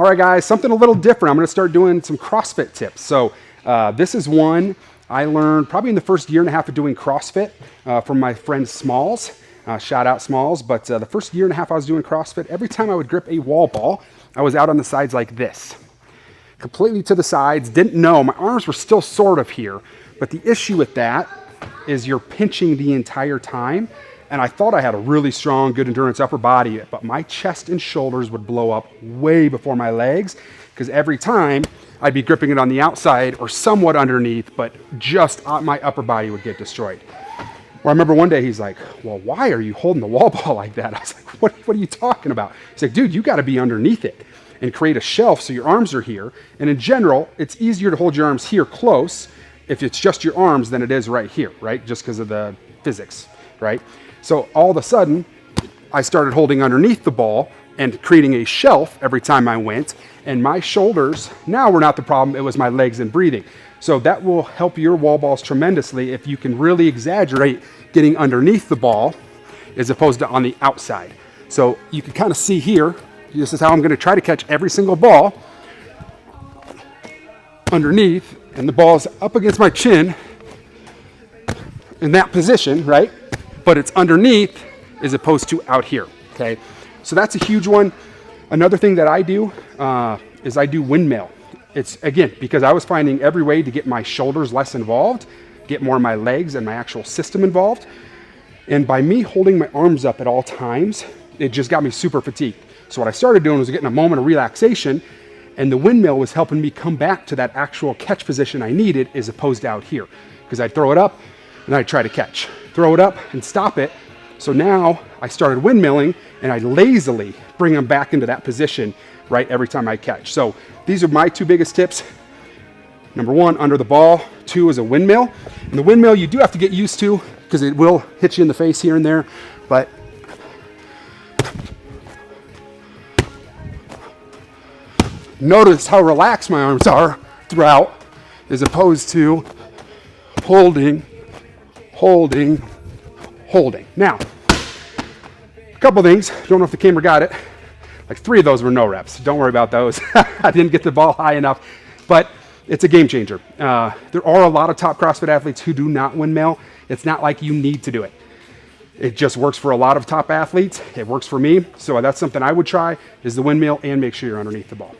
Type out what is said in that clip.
All right, guys, something a little different. I'm going to start doing some CrossFit tips. So this is one I learned probably in the first year and a half of doing CrossFit from my friend Smalls. Shout out Smalls. But the first year and a half I was doing CrossFit, every time I would grip a wall ball, I was out on the sides like this. Completely to the sides, didn't know. My arms were still sort of here. But the issue with that is you're pinching the entire time. And I thought I had a really strong, good endurance upper body, but my chest and shoulders would blow up way before my legs, because every time I'd be gripping it on the outside or somewhat underneath, but just my upper body would get destroyed. Well, I remember one day he's like, well, why are you holding the wall ball like that? I was like, what are you talking about? He's like, dude, you got to be underneath it and create a shelf so your arms are here. And in general, it's easier to hold your arms here close if it's just your arms than it is right here, right? Just because of the physics, right? So all of a sudden, I started holding underneath the ball and creating a shelf every time I went. And my shoulders now were not the problem, it was my legs and breathing. So that will help your wall balls tremendously if you can really exaggerate getting underneath the ball as opposed to on the outside. So you can kind of see here, this is how I'm going to try to catch every single ball underneath, and the ball is up against my chin in that position, right? But it's underneath as opposed to out here, okay? So that's a huge one. Another thing that I do is I do windmill. It's, again, because I was finding every way to get my shoulders less involved, get more of my legs and my actual system involved. And by me holding my arms up at all times, it just got me super fatigued. So what I started doing was getting a moment of relaxation, and the windmill was helping me come back to that actual catch position I needed as opposed to out here. Because I'd throw it up and I'd try to catch. Throw it up and stop it. So now I started windmilling and I lazily bring them back into that position, right, every time I catch. So these are my two biggest tips. Number one, under the ball. Two is a windmill. And the windmill you do have to get used to because it will hit you in the face here and there. But notice how relaxed my arms are throughout as opposed to holding. Now, a couple things, don't know if the camera got it. Like 3 of those were no reps. Don't worry about those. I didn't get the ball high enough, but it's a game changer. There are a lot of top CrossFit athletes who do not windmill. It's not like you need to do it. It just works for a lot of top athletes. It works for me. So that's something I would try is the windmill, and make sure you're underneath the ball.